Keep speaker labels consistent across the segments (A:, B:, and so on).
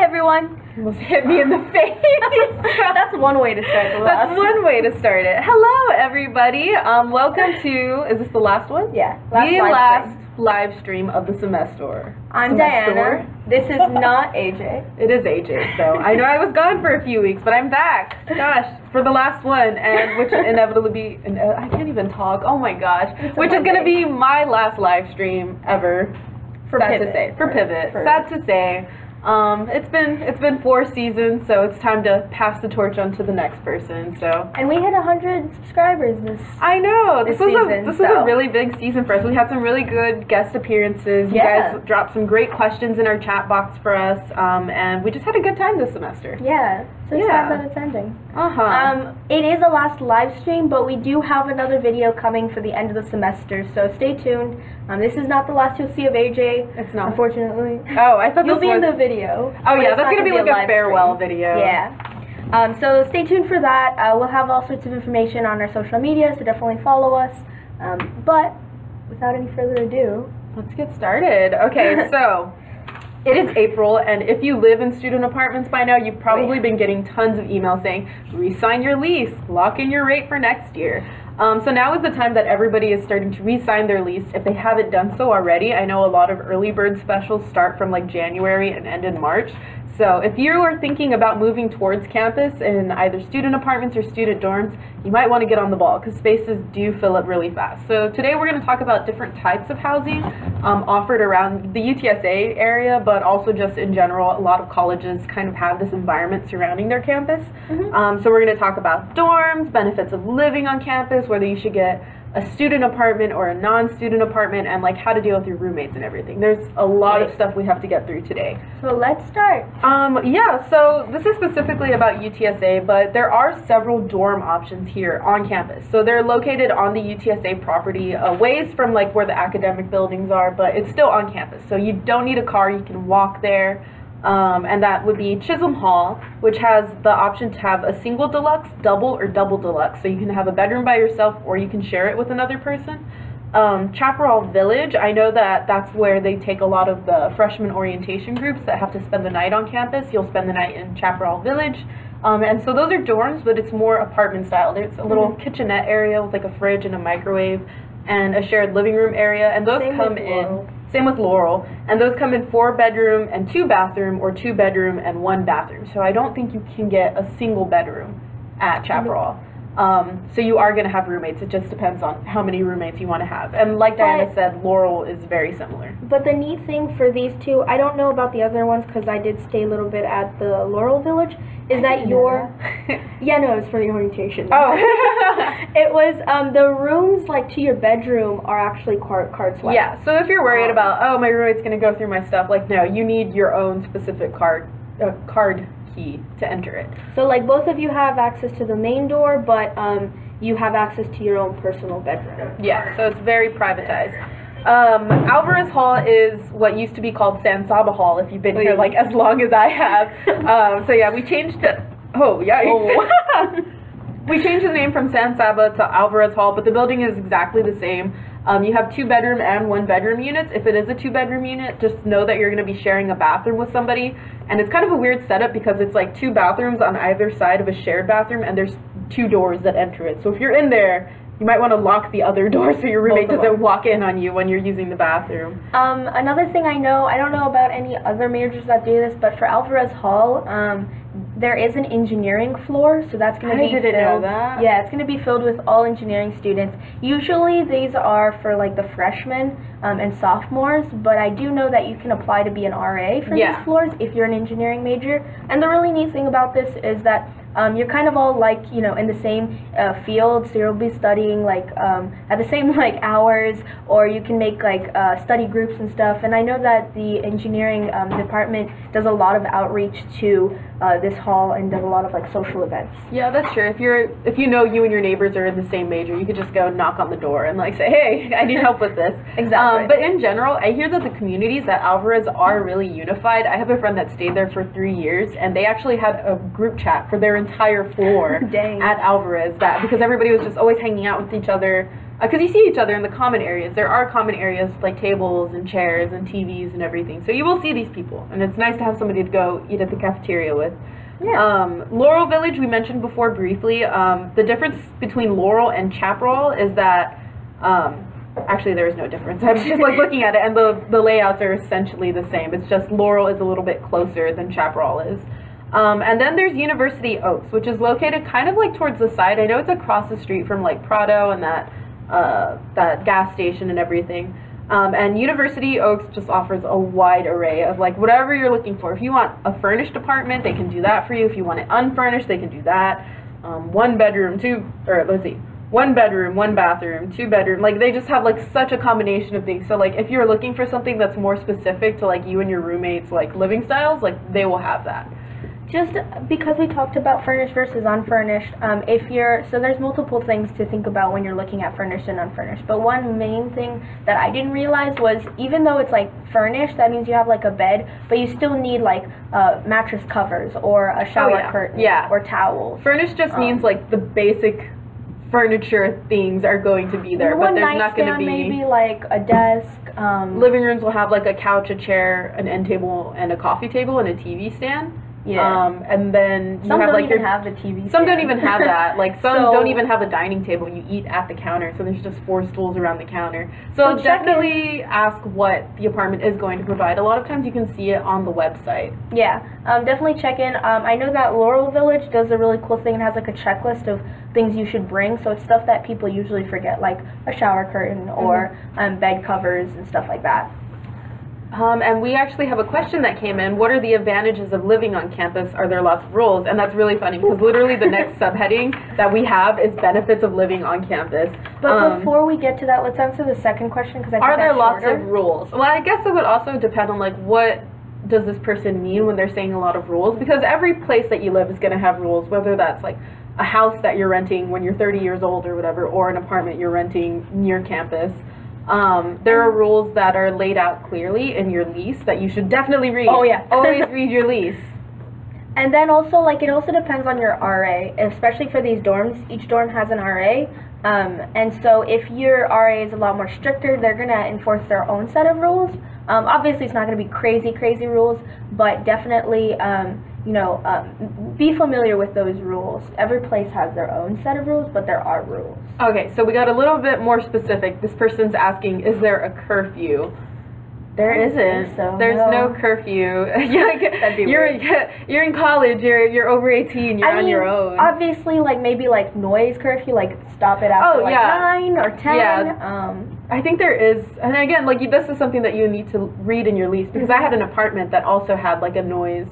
A: everyone.
B: Almost hit me in the face.
A: That's one way to start the last.
B: That's one way to start it. Hello, everybody. Welcome to, is this the last one?
A: Yeah.
B: Last live stream of the semester.
A: I'm Diana. This is not AJ.
B: It is AJ, so I know I was gone for a few weeks, but I'm back. Gosh, for the last one, and which inevitably, I can't even talk. Oh my gosh, which is going to be my last live stream ever.
A: For
B: Sad
A: Pivot.
B: to say. For Pivot. Sad to say. It's been 4 seasons, so it's time to pass the torch on to the next person. So.
A: And we hit 100 subscribers this.
B: I know this was
A: season,
B: a really big season for us. We had some really good guest appearances. You guys dropped some great questions in our chat box for us, and we just had a good time this semester.
A: Yeah. So sad that it's ending. It is a last live stream, but we do have another video coming for the end of the semester, so stay tuned. This is not the last you'll see of AJ.
B: It's not.
A: Unfortunately.
B: Oh, I thought
A: you'll be in the video.
B: Oh yeah, that's gonna be like a farewell video.
A: Yeah. So stay tuned for that. We'll have all sorts of information on our social media, so definitely follow us. But without any further ado,
B: let's get started. Okay, so. It is April, and if you live in student apartments by now, you've probably been getting tons of emails saying, re-sign your lease, lock in your rate for next year. So now is the time that everybody is starting to re-sign their lease if they haven't done so already. I know a lot of early bird specials start from like January and end in March. So if you are thinking about moving towards campus in either student apartments or student dorms, you might want to get on the ball because spaces do fill up really fast. So today we're going to talk about different types of housing offered around the UTSA area, but also just in general. A lot of colleges kind of have this environment surrounding their campus. So we're going to talk about dorms, benefits of living on campus, whether you should get a student apartment or a non-student apartment, and like how to deal with your roommates and everything. There's a lot of stuff we have to get through today.
A: So let's start.
B: Yeah, so this is specifically about UTSA, but there are several dorm options here on campus. So they're located on the UTSA property, ways from like where the academic buildings are, but it's still on campus. So you don't need a car, you can walk there. And that would be Chisholm Hall, which has the option to have a single deluxe, double, or double deluxe. So you can have a bedroom by yourself or you can share it with another person. Chaparral Village, I know that that's where they take a lot of the freshman orientation groups that have to spend the night on campus. You'll spend the night in Chaparral Village. And so those are dorms, but it's more apartment style. There's a little kitchenette area with like a fridge and a microwave and a shared living room area. And those come in... Same with Laurel, and those come in 4-bedroom and 2-bathroom or 2-bedroom and 1-bathroom. So I don't think you can get a single bedroom at Chaparral. So you are going to have roommates. It just depends on how many roommates you want to have. And like Diana said, Laurel is very similar.
A: But the neat thing for these two, I don't know about the other ones because I did stay a little bit at the Laurel Village, is that your... Yeah, no, it's for the orientation.
B: Oh.
A: It was, the rooms, like, to your bedroom are actually card swipe.
B: Yeah, so if you're worried about, oh, my roommate's going to go through my stuff, like, no, you need your own specific card key to enter it.
A: So like both of you have access to the main door, but you have access to your own personal bedroom.
B: Yeah, so it's very privatized. Alvarez Hall is what used to be called San Saba Hall, if you've been here like as long as I have. So yeah, we changed it. Oh, yeah. We changed the name from San Saba to Alvarez Hall, but the building is exactly the same. You have 2-bedroom and 1-bedroom units. If it is a 2-bedroom unit, just know that you're going to be sharing a bathroom with somebody. And it's kind of a weird setup because it's like 2 bathrooms on either side of a shared bathroom, and there's 2 doors that enter it. So if you're in there, you might want to lock the other door so your roommate doesn't walk in on you when you're using the bathroom.
A: Another thing I don't know about any other majors that do this, but for Alvarez Hall, there is an engineering floor, so that's going to be
B: didn't know that.
A: Yeah, it's going to be filled with all engineering students. Usually these are for like the freshmen and sophomores, but I do know that you can apply to be an RA for these floors if you're an engineering major. And the really neat thing about this is that you're kind of all like, you know, in the same field, so you'll be studying like at the same like hours, or you can make like study groups and stuff. And I know that the engineering department does a lot of outreach to this hall and does a lot of like social events.
B: Yeah, that's true. If you know you and your neighbors are in the same major, you could just go knock on the door and like say, hey, I need help with this.
A: Exactly.
B: But in general, I hear that the communities at Alvarez are really unified. I have a friend that stayed there for 3 years, and they actually had a group chat for their entire floor at Alvarez, because everybody was just always hanging out with each other. because you see each other in the common areas. There are common areas like tables and chairs and TVs and everything. So you will see these people, and it's nice to have somebody to go eat at the cafeteria with.
A: Yeah.
B: Laurel Village we mentioned before briefly. The difference between Laurel and Chaparral is that actually there is no difference. I'm just like looking at it, and the layouts are essentially the same. It's just Laurel is a little bit closer than Chaparral is. And then there's University Oaks, which is located kind of like towards the side. I know it's across the street from like Prado and that gas station and everything. And University Oaks just offers a wide array of like whatever you're looking for. If you want a furnished apartment, they can do that for you. If you want it unfurnished, they can do that. One bedroom, one bathroom, 2 bedroom. Like they just have like such a combination of things. So like if you're looking for something that's more specific to like you and your roommates like living styles, like they will have that.
A: Just because we talked about furnished versus unfurnished, so there's multiple things to think about when you're looking at furnished and unfurnished. But one main thing that I didn't realize was even though it's like furnished, that means you have like a bed, but you still need like mattress covers or a shower curtain or towels.
B: Furnished just means like the basic furniture things are going to be there, but there's not going to be
A: maybe like a desk.
B: Living rooms will have like a couch, a chair, an end table, and a coffee table and a TV stand.
A: Yeah.
B: And then
A: some don't even have the TV stand.
B: Some don't even have that. Like some don't even have a dining table. You eat at the counter, so there's just 4 stools around the counter. So definitely ask what the apartment is going to provide. A lot of times you can see it on the website.
A: Yeah, definitely check in. I know that Laurel Village does a really cool thing and has like a checklist of things you should bring. So it's stuff that people usually forget, like a shower curtain or bed covers and stuff like that.
B: And we actually have a question that came in. What are the advantages of living on campus? Are there lots of rules? And that's really funny because literally the next subheading that we have is benefits of living on campus.
A: But before we get to that, let's answer the second question because I think
B: are there lots
A: shorter.
B: of rules? Well, I guess it would also depend on like what does this person mean when they're saying a lot of rules, because every place that you live is going to have rules, whether that's like a house that you're renting when you're 30 years old or whatever, or an apartment you're renting near campus. There are rules that are laid out clearly in your lease that you should definitely read.
A: Oh yeah.
B: Always read your lease.
A: And then also, like, it also depends on your RA, especially for these dorms. Each dorm has an RA. And so if your RA is a lot more stricter, they're going to enforce their own set of rules. Obviously, it's not going to be crazy rules, but definitely, be familiar with those rules. Every place has their own set of rules, but there are rules.
B: Okay, so we got a little bit more specific. This person's asking, is there a curfew? There isn't.
A: So,
B: There's no curfew. You're in college. You're over 18. You're on your own.
A: Obviously, like maybe like noise curfew, like stop it after 9 or 10.
B: Yeah. I think there is, and again, like this is something that you need to read in your lease, because I had an apartment that also had like a noise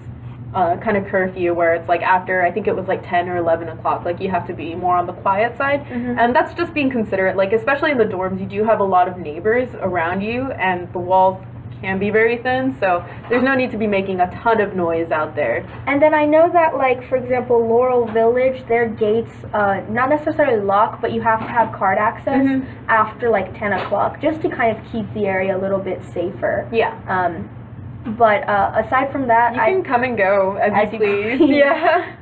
B: kind of curfew where it's like after, I think it was like 10 or 11 o'clock, like you have to be more on the quiet side. And that's just being considerate. Like especially in the dorms, you do have a lot of neighbors around you, and the walls can be very thin, so there's no need to be making a ton of noise out there.
A: And then I know that, like, for example, Laurel Village, their gates not necessarily lock, but you have to have card access after like 10 o'clock just to kind of keep the area a little bit safer.
B: Yeah.
A: But aside from that,
B: you can come and go as you please. Yeah.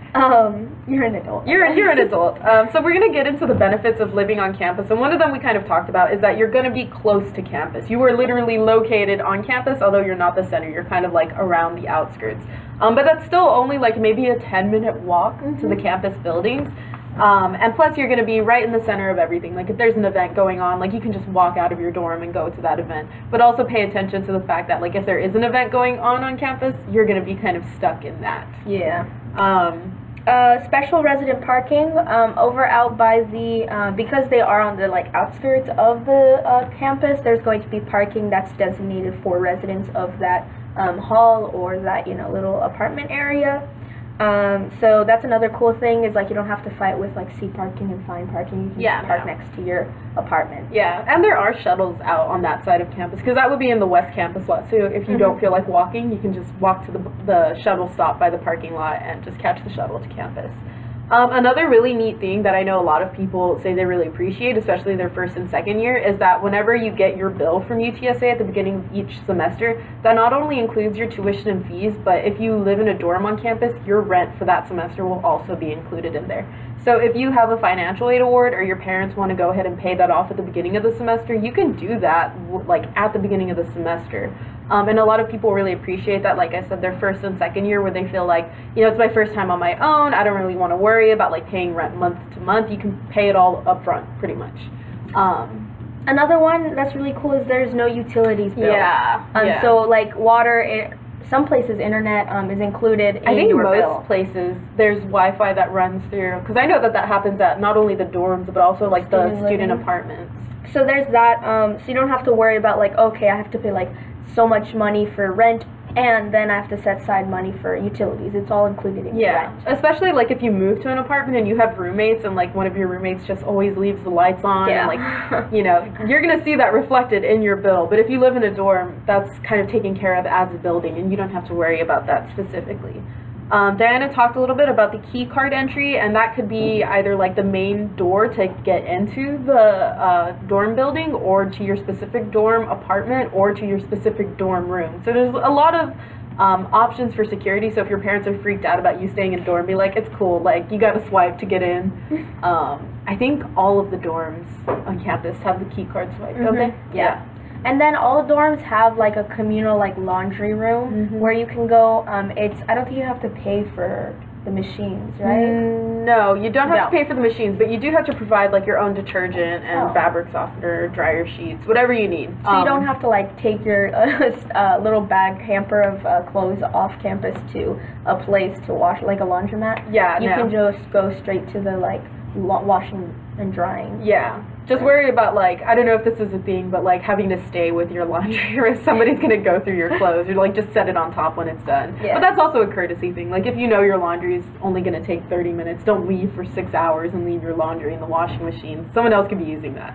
A: You're an adult.
B: You're an adult. So we're going to get into the benefits of living on campus, and one of them we kind of talked about is that you're going to be close to campus. You are literally located on campus, although you're not the center. You're kind of like around the outskirts. But that's still only like maybe a 10-minute walk to the campus buildings. And plus you're going to be right in the center of everything. Like if there's an event going on, like you can just walk out of your dorm and go to that event. But also pay attention to the fact that like if there is an event going on campus, you're going to be kind of stuck in that.
A: Yeah. Special resident parking over out by the because they are on the like outskirts of the campus. There's going to be parking that's designated for residents of that hall or that little apartment area. So that's another cool thing is like you don't have to fight with like C parking and fine parking. You can just park next to your apartment.
B: Yeah, and there are shuttles out on that side of campus, because that would be in the West Campus lot. So if you don't feel like walking, you can just walk to the shuttle stop by the parking lot and just catch the shuttle to campus. Another really neat thing that I know a lot of people say they really appreciate, especially their first and second year, is that whenever you get your bill from UTSA at the beginning of each semester, that not only includes your tuition and fees, but if you live in a dorm on campus, your rent for that semester will also be included in there. So if you have a financial aid award or your parents want to go ahead and pay that off at the beginning of the semester, you can do that like at the beginning of the semester. And a lot of people really appreciate that, like I said, their first and second year where they feel like, you know, it's my first time on my own, I don't really want to worry about like paying rent month to month. You can pay it all up front pretty much.
A: Another one that's really cool is there's no utilities bill.
B: Yeah.
A: So like water, some places internet is included in your bill.
B: I think most places there's Wi-Fi that runs through, because I know that happens at not only the dorms but also like the student apartments.
A: So there's that, so you don't have to worry about like, okay, I have to pay like so much money for rent and then I have to set aside money for utilities. It's all included in your rent.
B: Especially like if you move to an apartment and you have roommates and like one of your roommates just always leaves the lights on and like, you know, you're going to see that reflected in your bill. But if you live in a dorm, that's kind of taken care of as a building and you don't have to worry about that specifically. Diana talked a little bit about the key card entry, and that could be either like the main door to get into the dorm building or to your specific dorm apartment or to your specific dorm room. So there's a lot of options for security. So if your parents are freaked out about you staying in a dorm, be like, it's cool, like you got to swipe to get in. I think all of the dorms on campus have the key card swipe, don't they?
A: Yeah. And then all the dorms have like a communal like laundry room where you can go. I don't think you have to pay for the machines, right?
B: No, you don't have to pay for the machines, but you do have to provide like your own detergent and fabric softener, dryer sheets, whatever you need.
A: So you don't have to like take your little bag hamper of clothes off campus to a place to wash, like a laundromat.
B: Yeah,
A: you can just go straight to the like washing and drying.
B: Yeah. Just worry about, like, I don't know if this is a thing, but, like, having to stay with your laundry or if somebody's going to go through your clothes. You're, like, just set it on top when it's done. Yeah. But that's also a courtesy thing. Like, if you know your laundry is only going to take 30 minutes, don't leave for 6 hours and leave your laundry in the washing machine. Someone else could be using that.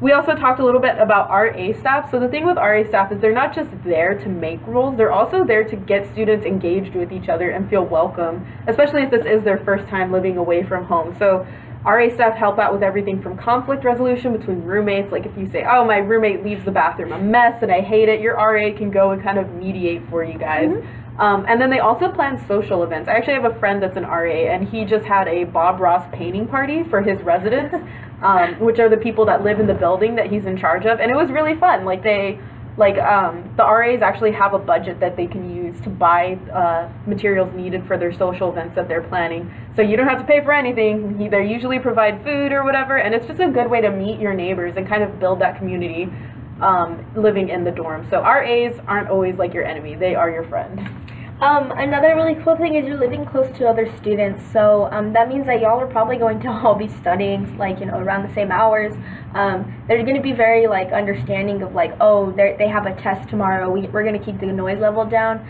B: We also talked a little bit about RA staff. So the thing with RA staff is they're not just there to make rules, they're also there to get students engaged with each other and feel welcome, especially if this is their first time living away from home. So RA staff help out with everything from conflict resolution between roommates. Like if you say, oh, my roommate leaves the bathroom a mess and I hate it, your RA can go and kind of mediate for you guys. And then they also plan social events. I actually have a friend that's an RA, and he just had a Bob Ross painting party for his residents, which are the people that live in the building that he's in charge of, and it was really fun. Like the RAs actually have a budget that they can use to buy materials needed for their social events that they're planning. So you don't have to pay for anything. They usually provide food or whatever, and it's just a good way to meet your neighbors and kind of build that community living in the dorm. So RAs aren't always like your enemy. They are your friend.
A: Another really cool thing is you're living close to other students, so that means that y'all are probably going to all be studying, like, you know, around the same hours. They're going to be very, like, understanding of, like, oh, they have a test tomorrow, we're going to keep the noise level down.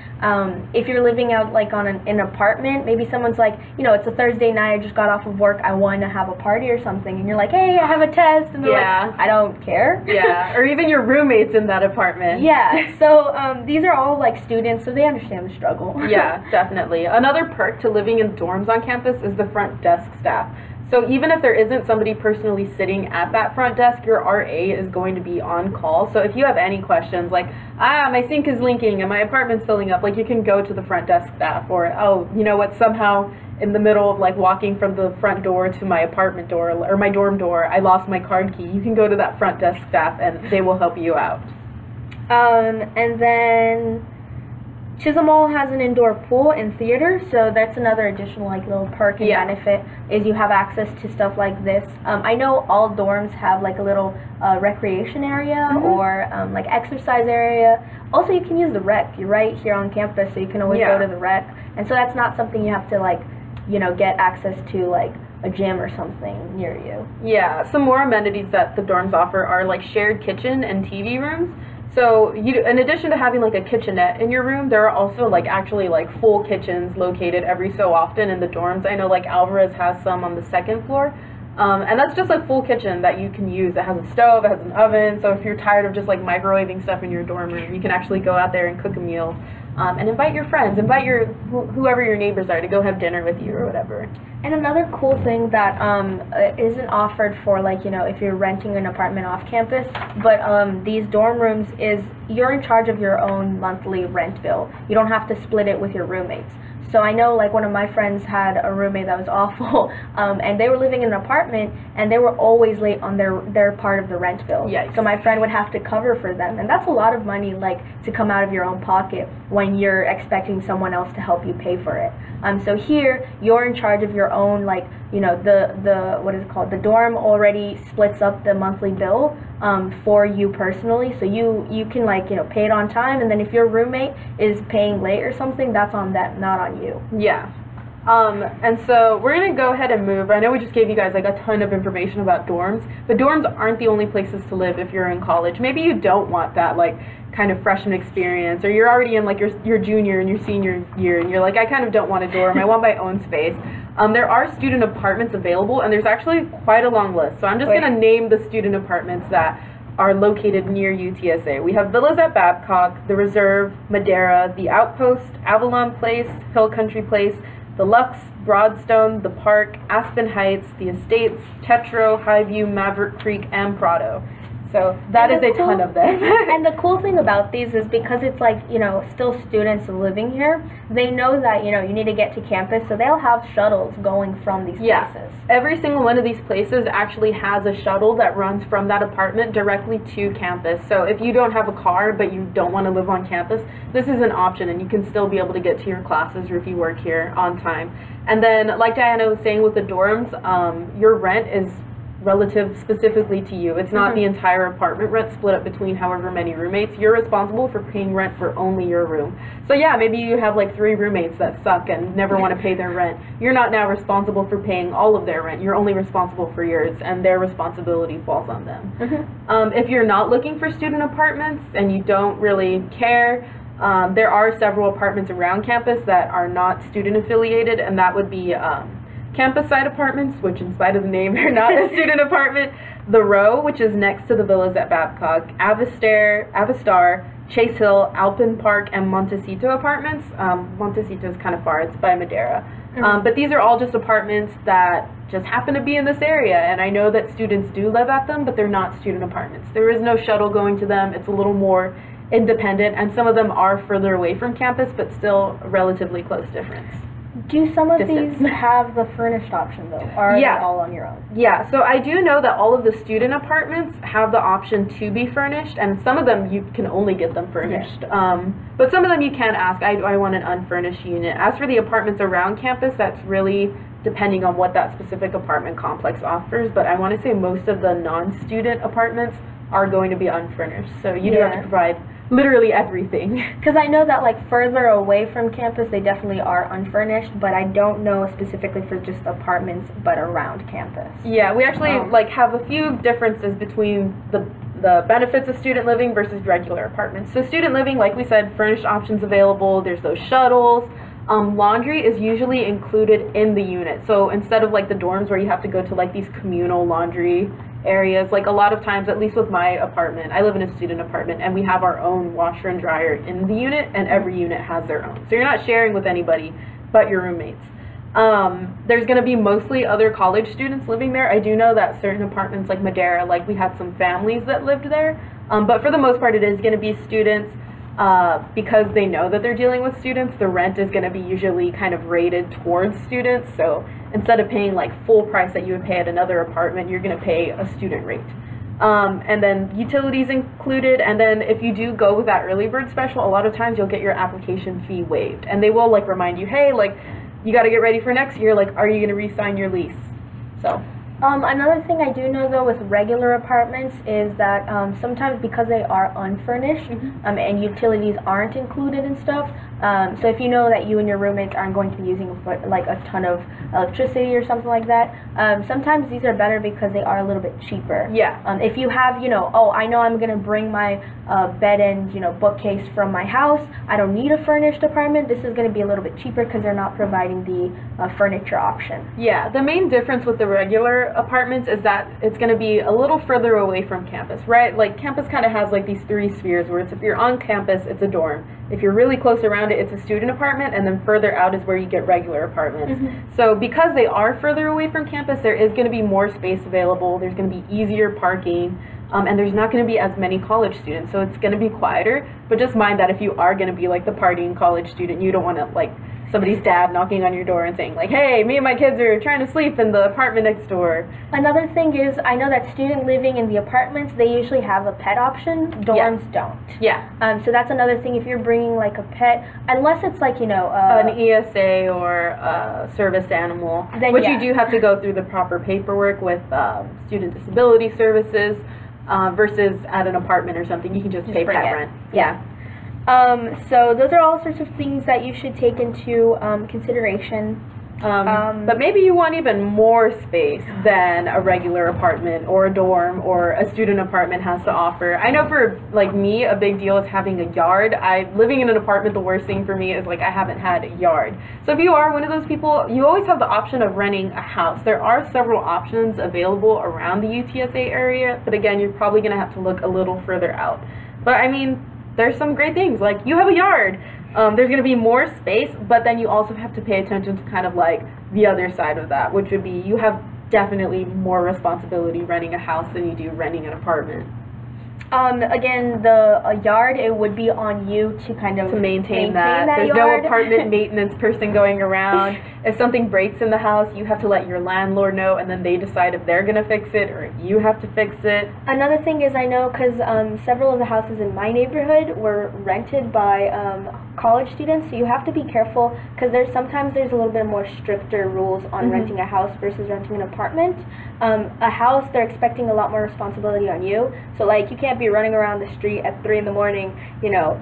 A: If you're living out, like, on an apartment, maybe someone's like, you know, it's a Thursday night, I just got off of work, I want to have a party or something, and you're like, hey, I have a test, and they're like, I don't care.
B: Yeah, or even your roommates in that apartment.
A: Yeah, so these are all, like, students, so they understand the struggle.
B: Yeah, definitely. Another perk to living in dorms on campus is the front desk staff. So even if there isn't somebody personally sitting at that front desk, your RA is going to be on call. So if you have any questions like, my sink is leaking and my apartment's filling up, like you can go to the front desk staff, or, oh, you know what, somehow in the middle of like walking from the front door to my apartment door or my dorm door, I lost my card key. You can go to that front desk staff and they will help you out.
A: And then Chisholm Mall has an indoor pool and theater, so that's another additional like little perk and benefit is you have access to stuff like this. I know all dorms have like a little recreation area or like exercise area. Also, you can use the rec. You're right here on campus, so you can always go to the rec. And so that's not something you have to like, you know, get access to like a gym or something near you.
B: Yeah, some more amenities that the dorms offer are like shared kitchen and TV rooms. So in addition to having like a kitchenette in your room, there are also like actually like full kitchens located every so often in the dorms. I know like Alvarez has some on the second floor. And that's just a full kitchen that you can use. It has a stove, it has an oven, so if you're tired of just like microwaving stuff in your dorm room, you can actually go out there and cook a meal. and invite your friends, invite whoever your neighbors are to go have dinner with you or whatever.
A: And another cool thing that isn't offered for, like, you know, if you're renting an apartment off campus, but these dorm rooms is you're in charge of your own monthly rent bill. You don't have to split it with your roommates. So I know, like, one of my friends had a roommate that was awful, and they were living in an apartment, and they were always late on their part of the rent bill.
B: Yikes.
A: So my friend would have to cover for them, and that's a lot of money, like, to come out of your own pocket when you're expecting someone else to help you pay for it. So here, you're in charge of your own, like, you know, the what is it called? The dorm already splits up the monthly bill for you personally, so you can, like, you know, pay it on time, and then if your roommate is paying late or something, that's on them, not on you.
B: Yeah. And so we're going to go ahead and move. I know we just gave you guys like a ton of information about dorms, but dorms aren't the only places to live if you're in college. Maybe you don't want that, like, kind of freshman experience, or you're already in, like, your junior and your senior year, and you're like, I kind of don't want a dorm, I want my own space. There are student apartments available, and there's actually quite a long list. So I'm just going to name the student apartments that are located near UTSA. We have Villas at Babcock, The Reserve, Madera, The Outpost, Avalon Place, Hill Country Place, The Lux, Broadstone, The Park, Aspen Heights, The Estates, Tetro, Highview, Maverick Creek, and Prado. So that is a ton of them.
A: And the cool thing about these is because it's, like, you know, still students living here, they know that, you know, you need to get to campus, so they'll have shuttles going from these places.
B: Every single one of these places actually has a shuttle that runs from that apartment directly to campus. So if you don't have a car but you don't want to live on campus, this is an option, and you can still be able to get to your classes or if you work here on time. And then, like Diana was saying with the dorms, your rent is relative specifically to you. It's not the entire apartment rent split up between however many roommates. You're responsible for paying rent for only your room. So yeah, maybe you have like 3 roommates that suck and never want to pay their rent. You're not now responsible for paying all of their rent. You're only responsible for yours, and their responsibility falls on them. If you're not looking for student apartments and you don't really care, there are several apartments around campus that are not student affiliated, and that would be campus side apartments, which in spite of the name are not a student apartment, The Row, which is next to the Villas at Babcock, Avistar, Chase Hill, Alpine Park, and Montecito apartments. Montecito is kind of far, it's by Madera. But these are all just apartments that just happen to be in this area, and I know that students do live at them, but they're not student apartments. There is no shuttle going to them. It's a little more independent, and some of them are further away from campus, but still a relatively close difference.
A: Do some of these have the furnished option, though? Or are they all on your own? Yeah,
B: so I do know that all of the student apartments have the option to be furnished, and some of them you can only get them furnished. But some of them you can ask, I want an unfurnished unit. As for the apartments around campus, that's really depending on what that specific apartment complex offers, but I want to say most of the non-student apartments are going to be unfurnished, so you do have to provide literally everything.
A: Because I know that, like, further away from campus they definitely are unfurnished, but I don't know specifically for just apartments but around campus.
B: Yeah, we actually like have a few differences between the benefits of student living versus regular apartments. So student living, like we said, furnished options available, there's those shuttles. Laundry is usually included in the unit. So instead of like the dorms where you have to go to like these communal laundry areas, like a lot of times, at least with my apartment, I live in a student apartment, and we have our own washer and dryer in the unit, and every unit has their own. So you're not sharing with anybody but your roommates. There's going to be mostly other college students living there. I do know that certain apartments like Madera, like we had some families that lived there, but for the most part it is going to be students. Because they know that they're dealing with students, the rent is going to be usually kind of rated towards students. So instead of paying like full price that you would pay at another apartment, you're going to pay a student rate. And then utilities included, and then if you do go with that early bird special, a lot of times you'll get your application fee waived, and they will like remind you, hey, like you got to get ready for next year, like are you going to re-sign your lease? So
A: another thing I do know, though, with regular apartments is that sometimes because they are unfurnished and utilities aren't included and stuff, so if you know that you and your roommates aren't going to be using like a ton of electricity or something like that, sometimes these are better because they are a little bit cheaper. If you have, you know, oh, I know I'm going to bring my bed and, you know, bookcase from my house, I don't need a furnished apartment, this is going to be a little bit cheaper because they're not providing the furniture option.
B: Yeah, the main difference with the regular apartments is that it's going to be a little further away from campus, right? Like campus kind of has like these 3 spheres where it's, if you're on campus, it's a dorm. If you're really close around it, it's a student apartment, and then further out is where you get regular apartments. So because they are further away from campus, there is going to be more space available. There's going to be easier parking. And there's not going to be as many college students, so it's going to be quieter. But just mind that if you are going to be like the partying college student, you don't want to like somebody's dad knocking on your door and saying like, hey, me and my kids are trying to sleep in the apartment next door.
A: Another thing is, I know that student living in the apartments, they usually have a pet option. Dorms don't.
B: Yeah.
A: So that's another thing. If you're bringing like a pet, unless it's like, you know,
B: an ESA or a service animal, then which you do have to go through the proper paperwork with student disability services. Versus at an apartment or something, you can just pay pet rent.
A: Yeah. So those are all sorts of things that you should take into consideration.
B: But maybe you want even more space than a regular apartment or a dorm or a student apartment has to offer. I know for like me, a big deal is having a yard. Living in an apartment, the worst thing for me is like I haven't had a yard. So if you are one of those people, you always have the option of renting a house. There are several options available around the UTSA area, but again, you're probably going to have to look a little further out. But I mean, there's some great things, like you have a yard. There's going to be more space, but then you also have to pay attention to kind of like the other side of that, which would be you have definitely more responsibility renting a house than you do renting an apartment.
A: Again, a yard, it would be on you to kind of
B: maintain that. There's
A: yard.
B: No apartment maintenance person going around. If something breaks in the house, you have to let your landlord know, and then they decide if they're going to fix it or if you have to fix it.
A: Another thing is, I know because several of the houses in my neighborhood were rented by college students, so you have to be careful because sometimes there's a little bit more stricter rules on renting a house versus renting an apartment. A house, they're expecting a lot more responsibility on you, so like you can't be running around the street at 3 in the morning, you know,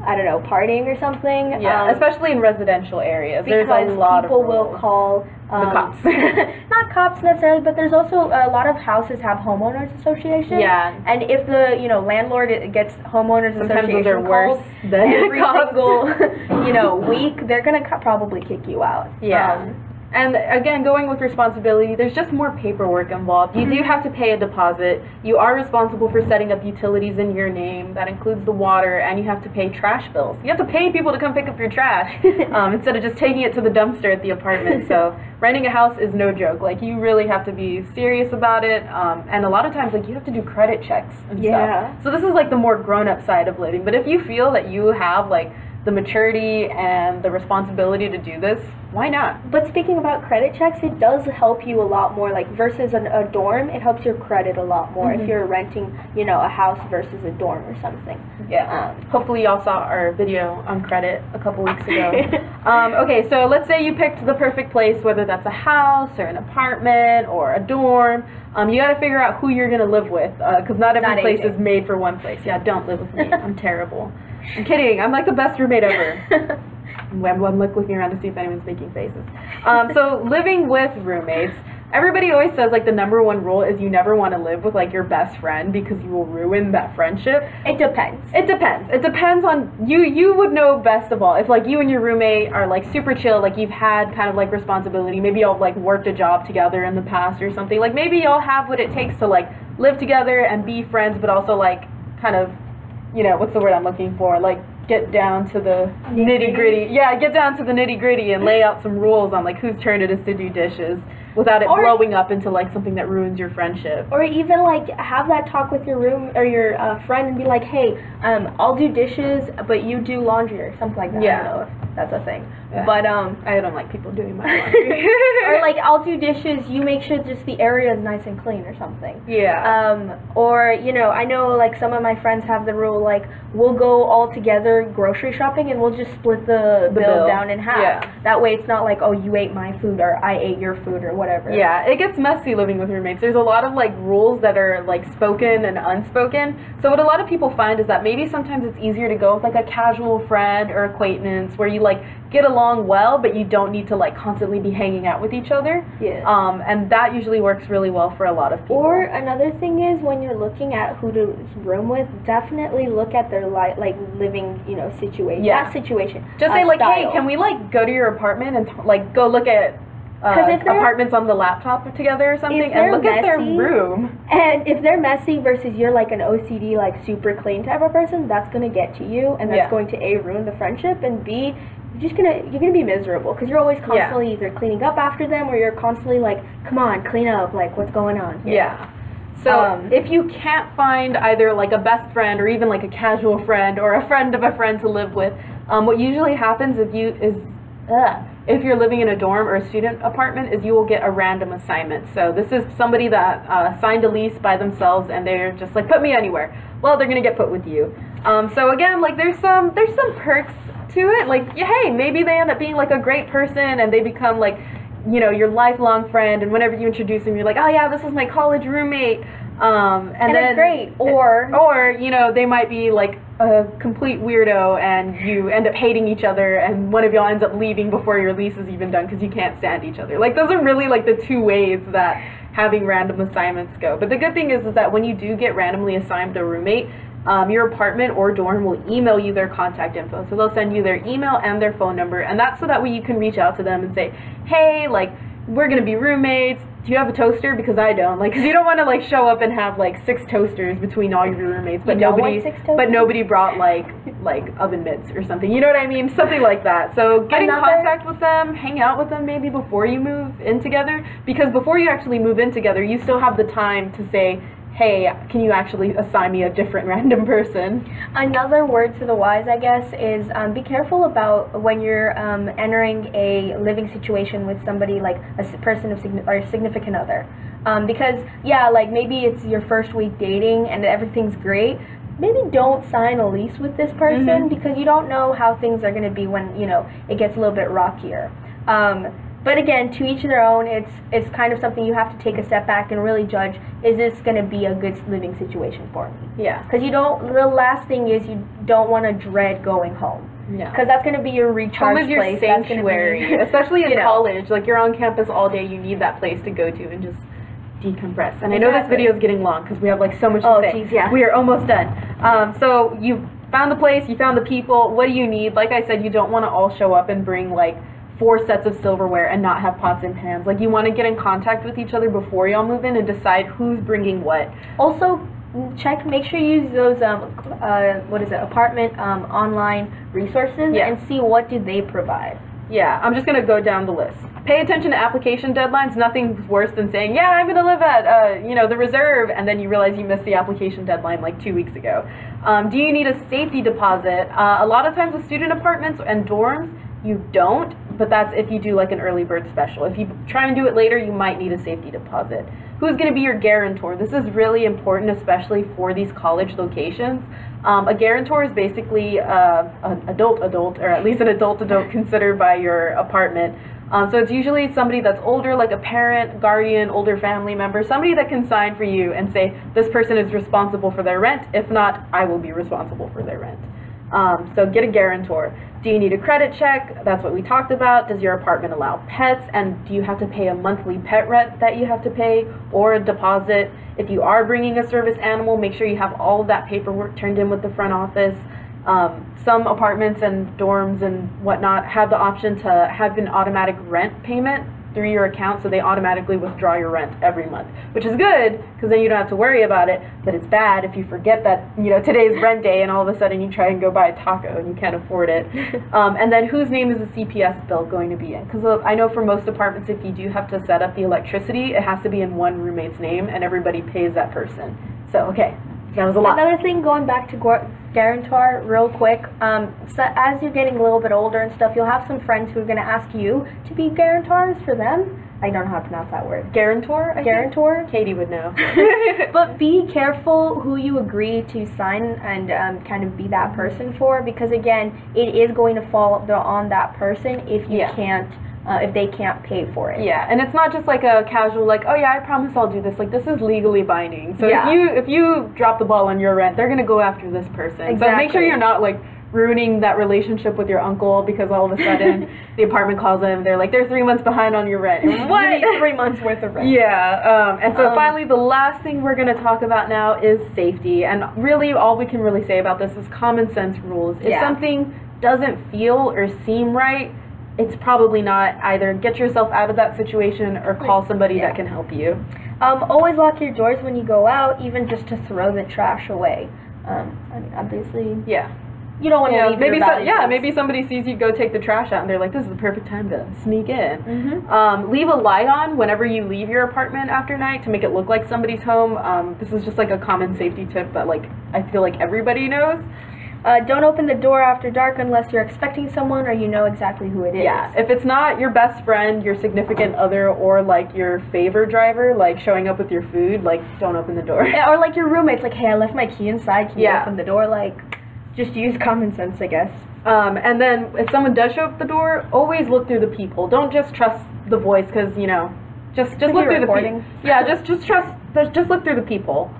A: I don't know, partying or something.
B: Yeah, especially in residential areas. There's a lot of
A: people will call
B: the cops.
A: Not cops necessarily, but there's also a lot of houses have homeowners association.
B: Yeah.
A: And if the landlord gets homeowners association
B: they're worse than
A: every single week, they're gonna probably kick you out.
B: Yeah. And again, going with responsibility, there's just more paperwork involved. You do have to pay a deposit. You are responsible for setting up utilities in your name. That includes the water, and you have to pay trash bills. You have to pay people to come pick up your trash instead of just taking it to the dumpster at the apartment. So renting a house is no joke. Like, you really have to be serious about it. And a lot of times, like, you have to do credit checks and stuff. So this is like the more grown-up side of living. But if you feel that you have like the maturity and the responsibility to do this, why not?
A: But speaking about credit checks, it does help you a lot more, like versus a dorm, it helps your credit a lot more if you're renting, a house versus a dorm or something.
B: Yeah. Hopefully y'all saw our video on credit a couple weeks ago. Okay, so let's say you picked the perfect place, whether that's a house or an apartment or a dorm. You got to figure out who you're going to live with, because not every place is made for one place. Yeah, don't live with me. I'm terrible. I'm kidding. I'm like the best roommate ever. I'm looking around to see if anyone's making faces. So living with roommates, everybody always says like the #1 rule is you never want to live with like your best friend because you will ruin that friendship.
A: It depends.
B: It depends. It depends on you. You would know best of all if like you and your roommate are like super chill, like you've had kind of like responsibility. Maybe y'all like worked a job together in the past or something. Like maybe y'all have what it takes to like live together and be friends, but also like kind of, what's the word I'm looking for? Like get down to the nitty-gritty. Yeah, get down to the nitty-gritty and lay out some rules on like whose turn it is to do dishes without it blowing up into like something that ruins your friendship.
A: Or even like have that talk with your your friend and be like, hey, I'll do dishes, but you do laundry or something like that.
B: Yeah.
A: I don't know if that's a thing.
B: Yeah.
A: But
B: I don't like people doing my laundry.
A: Or like I'll do dishes, you make sure just the area is nice and clean or something.
B: Yeah.
A: Or I know like some of my friends have the rule like we'll go all together grocery shopping and we'll just split the bill down in half.
B: Yeah.
A: That way it's not like, oh, you ate my food or I ate your food or whatever.
B: Yeah, it gets messy living with roommates. There's a lot of like rules that are like spoken and unspoken. So what a lot of people find is that maybe sometimes it's easier to go with like a casual friend or acquaintance where you like get along well, but you don't need to like constantly be hanging out with each other.
A: Yeah.
B: And that usually works really well for a lot of people.
A: Or another thing is when you're looking at who to room with, definitely look at their like living, situation.
B: Yeah.
A: Not situation.
B: Just say like,
A: style.
B: hey, can we like go to your apartment and like go look at apartments on the laptop together or something, and look at their room.
A: And if they're messy versus you're like an OCD, like super clean type of person, that's gonna get to you, and that's going to A, ruin the friendship, and B, you're gonna be miserable because you're always constantly either cleaning up after them or you're constantly like, come on, clean up, like what's going on here?
B: Yeah. So if you can't find either like a best friend or even like a casual friend or a friend of a friend to live with, what usually happens if you're living in a dorm or a student apartment is you will get a random assignment. So this is somebody that signed a lease by themselves and they're just like, put me anywhere. Well, they're gonna get put with you. So again, like there's some perks to it. Like, hey, maybe they end up being like a great person and they become like, you know, your lifelong friend, and whenever you introduce them, you're like, oh yeah, this was my college roommate. And then
A: it's great. Or
B: you know, they might be like a complete weirdo and you end up hating each other and one of y'all ends up leaving before your lease is even done because you can't stand each other. Like, those are really like the two ways that having random assignments go. But the good thing is that when you do get randomly assigned a roommate, your apartment or dorm will email you their contact info. So they'll send you their email and their phone number, and that's so that way you can reach out to them and say, hey, like, we're gonna be roommates. Do you have a toaster? Because I don't. Like, because you don't want to like show up and have like 6 toasters between all your roommates, but nobody brought like oven mitts or something. You know what I mean? Something like that. So get in contact with them, hang out with them maybe before you move in together, because before you actually move in together, you still have the time to say, hey, can you actually assign me a different random person?
A: Another word to the wise, I guess, is be careful about when you're entering a living situation with somebody like a person of or significant other. Because, yeah, like maybe it's your first week dating and everything's great. Maybe don't sign a lease with this person because you don't know how things are going to be when, you know, it gets a little bit rockier. But again, to each their own. It's kind of something you have to take a step back and really judge, is this going to be a good living situation for me?
B: Yeah.
A: Because the last thing is you don't want to dread going home.
B: Yeah.
A: Because that's going to be your recharge
B: home is your
A: place.
B: sanctuary. Especially in college. Like, you're on campus all day, you need that place to go to and just decompress. And I know this video is getting long because we have like so much to say.
A: Geez, yeah.
B: We are almost done. So you found the place, you found the people. What do you need? Like I said, you don't want to all show up and bring like 4 sets of silverware and not have pots and pans. Like, you want to get in contact with each other before y'all move in and decide who's bringing what.
A: Also, make sure you use those apartment online resources and see what do they provide.
B: Yeah, I'm just going to go down the list. Pay attention to application deadlines. Nothing's worse than saying, yeah, I'm going to live at, the Reserve, and then you realize you missed the application deadline like 2 weeks ago. Do you need a safety deposit? A lot of times with student apartments and dorms, you don't, but that's if you do like an early bird special. If you try and do it later, you might need a safety deposit. Who's going to be your guarantor? This is really important, especially for these college locations. A guarantor is basically an adult, or at least an adult considered by your apartment. So it's usually somebody that's older, like a parent, guardian, older family member, somebody that can sign for you and say, this person is responsible for their rent. If not, I will be responsible for their rent. So get a guarantor. Do you need a credit check? That's what we talked about. Does your apartment allow pets? And do you have to pay a monthly pet rent that you have to pay, or a deposit? If you are bringing a service animal, make sure you have all of that paperwork turned in with the front office. Some apartments and dorms and whatnot have the option to have an automatic rent payment through your account, so they automatically withdraw your rent every month, which is good because then you don't have to worry about it. But it's bad if you forget that, today's rent day and all of a sudden you try and go buy a taco and you can't afford it. And then whose name is the CPS bill going to be in? Because I know for most apartments, if you do have to set up the electricity, it has to be in one roommate's name and everybody pays that person. So, okay, that was a lot.
A: Another thing, going back to guarantor real quick, so as you're getting a little bit older and stuff, you'll have some friends who are going to ask you to be guarantors for them. I don't know how to pronounce that word.
B: Guarantor?
A: Guarantor?
B: Katie would know.
A: But be careful who you agree to sign and kind of be that person for, because again, it is going to fall on that person if you can't. If they can't pay for it.
B: Yeah, and it's not just like a casual, like, oh yeah, I promise I'll do this. Like, this is legally binding. So if you drop the ball on your rent, they're gonna go after this person.
A: Exactly.
B: So make sure you're not like ruining that relationship with your uncle because all of a sudden the apartment calls them and they're like, they're 3 months behind on your rent.
A: What? You need 3 months worth of rent.
B: Yeah, and so finally the last thing we're gonna talk about now is safety. And really all we can really say about this is common sense rules. If something doesn't feel or seem right, it's probably not. Either get yourself out of that situation or call somebody that can help you.
A: Always lock your doors when you go out, even just to throw the trash away. I mean, obviously, you don't want to leave
B: maybe
A: your valuables.
B: maybe somebody sees you go take the trash out and they're like, this is the perfect time to sneak in. Leave a light on whenever you leave your apartment after night to make it look like somebody's home. This is just like a common safety tip that like I feel like everybody knows.
A: Don't open the door after dark unless you're expecting someone or you know exactly who it is.
B: Yeah, if it's not your best friend, your significant other, or like your favor driver, like showing up with your food, like don't open the door.
A: Yeah, or like your roommate's like, hey, I left my key inside, can you open the door? Like, just use common sense, I guess.
B: And then if someone does show up at the door, always look through the people. Don't just trust the voice because, you know, just look through the people. Yeah, just look through the people.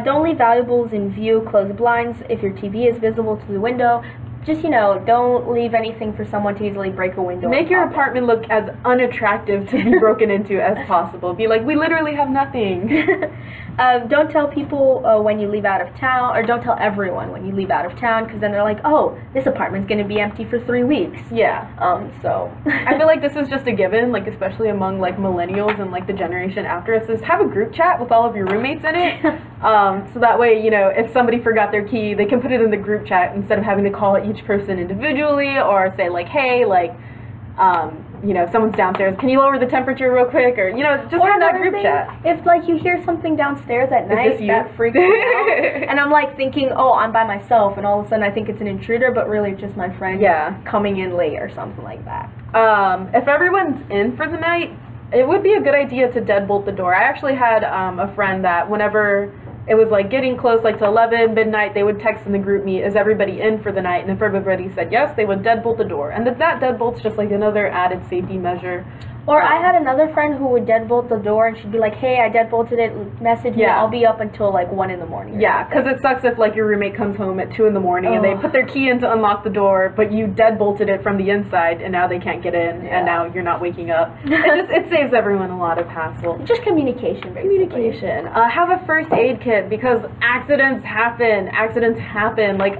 A: Don't leave valuables in view. Close the blinds if your TV is visible to the window. Just, you know, don't leave anything for someone to easily break a window.
B: Make your apartment look as unattractive to be broken into as possible. Be like, we literally have nothing.
A: Don't tell people when you leave out of town, or don't tell everyone when you leave out of town, because then they're like, oh, this apartment's going to be empty for 3 weeks.
B: Yeah.
A: So
B: I feel like this is just a given, like especially among like millennials and like the generation after us, is have a group chat with all of your roommates in it. So that way, you know, if somebody forgot their key, they can put it in the group chat instead of having to call each person individually or say like, hey, like, you know, if someone's downstairs, can you lower the temperature real quick? Or, you know, just have that group chat.
A: If, like, you hear something downstairs at night, that freaks me out. And I'm, like, thinking, oh, I'm by myself. And all of a sudden I think it's an intruder, but really it's just my friend coming in late or something like that.
B: If everyone's in for the night, it would be a good idea to deadbolt the door. I actually had a friend that whenever it was like getting close, like to 11, midnight, they would text in the group meet, is everybody in for the night? And if everybody said yes, they would deadbolt the door. And that deadbolt's just like another added safety measure.
A: Or I had another friend who would deadbolt the door, and she'd be like, hey, I deadbolted it, message me, I'll be up until like 1 in the morning.
B: Yeah, because it sucks if like your roommate comes home at 2 in the morning and they put their key in to unlock the door, but you deadbolted it from the inside and now they can't get in and now you're not waking up. It saves everyone a lot of hassle.
A: Just communication, basically.
B: Communication. Have a first aid kit because accidents happen. Like,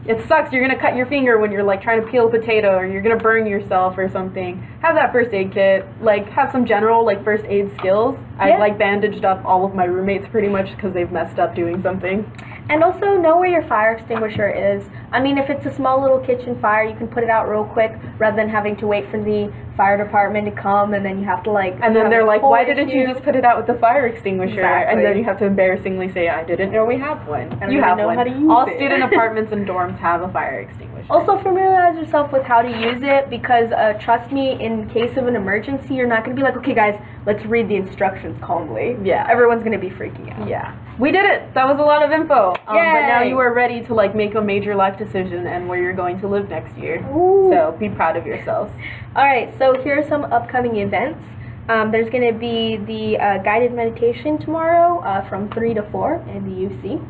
B: it sucks. You're going to cut your finger when you're like trying to peel a potato, or you're going to burn yourself or something. Have that first aid kit. Like, have some general like first aid skills. I like bandaged up all of my roommates pretty much because they've messed up doing something.
A: And also know where your fire extinguisher is. I mean, if it's a small little kitchen fire, you can put it out real quick rather than having to wait for the fire department to come, and then you have to like...
B: And then they're like, why didn't you just put it out with the fire extinguisher? Exactly. And then you have to embarrassingly say, I didn't know we have one. You have one. All student apartments and dorms have a fire extinguisher.
A: Also, familiarize yourself with how to use it, because trust me, in case of an emergency, you're not going to be like, okay guys, let's read the instructions calmly.
B: Yeah.
A: Everyone's going to be freaking out.
B: Yeah. We did it. That was a lot of info. But now you are ready to like make a major life decision and where you're going to live next year. Ooh. So be proud of yourselves.
A: Alright, so here are some upcoming events. There's going to be the guided meditation tomorrow from 3 to 4 in the UC.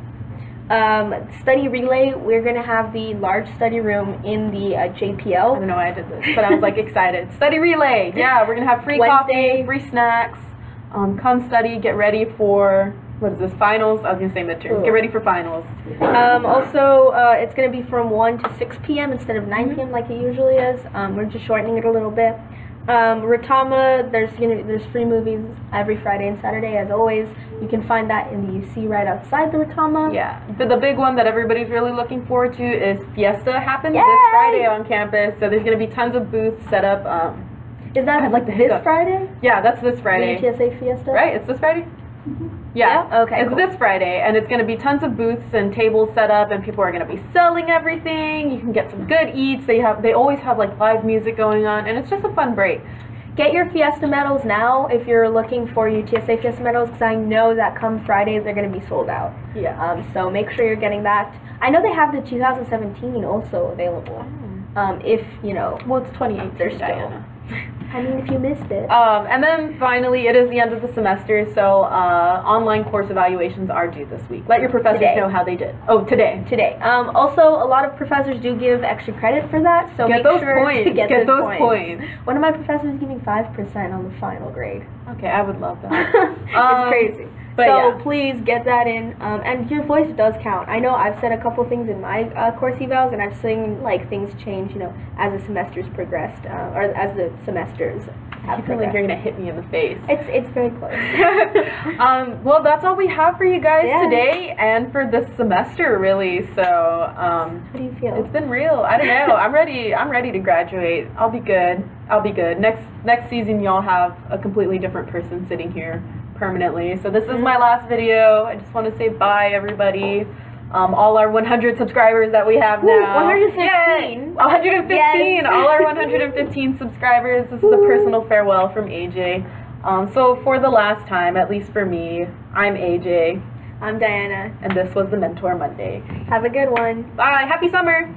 A: Study relay, we're going to have the large study room in the JPL.
B: I don't know why I did this, but I was like excited. Study relay! Yeah, we're going to have free coffee, free snacks. Come study, get ready for... What is this, finals? I was going to say midterms. Get ready for finals.
A: Also, it's going to be from 1 to 6 p.m. instead of 9 p.m. like it usually is. We're just shortening it a little bit. Ratama, there's free movies every Friday and Saturday, as always. You can find that in the UC right outside the Ratama.
B: Yeah. But the big one that everybody's really looking forward to is Fiesta happens this Friday on campus. So there's going to be tons of booths set up.
A: Is that like this Friday?
B: Yeah, that's this Friday.
A: The UTSA Fiesta?
B: Right, it's this Friday? Yeah.
A: Okay.
B: It's this Friday, and it's going to be tons of booths and tables set up, and people are going to be selling everything. You can get some good eats. They always have like live music going on, and it's just a fun break.
A: Get your Fiesta medals now if you're looking for UTSA Fiesta medals, because I know that come Friday they're going to be sold out.
B: Yeah.
A: So make sure you're getting that. I know they have the 2017 also available. If you know.
B: Well, it's 2018.
A: They're still. I mean, if you missed it.
B: And then finally, it is the end of the semester, so online course evaluations are due this week. Let your professors know how they did. Oh, today.
A: Also, a lot of professors do give extra credit for that, so make sure to get those points. One of my professors is giving 5% on the final grade.
B: Okay, I would love that.
A: It's crazy.
B: But
A: so
B: yeah.
A: please get that in. And your voice does count. I know I've said a couple things in my course evals, and I've seen like things change, as the semesters progressed, or as the semesters have
B: I feel like
A: progressed.
B: you're gonna hit me in the face.
A: It's very close.
B: Well, that's all we have for you guys today and for this semester, really. So,
A: How do you feel?
B: it's been real. I don't know. I'm ready to graduate. I'll be good. Next season, y'all have a completely different person sitting here permanently. So this is my last video. I just want to say bye, everybody. All our 100 subscribers that we have now.
A: 115.
B: Yay! 115. Yes. All our 115 subscribers. This is a personal farewell from AJ. So for the last time, at least for me, I'm AJ.
A: I'm Diana.
B: And this was the Mentor Monday.
A: Have a good one.
B: Bye. Happy summer.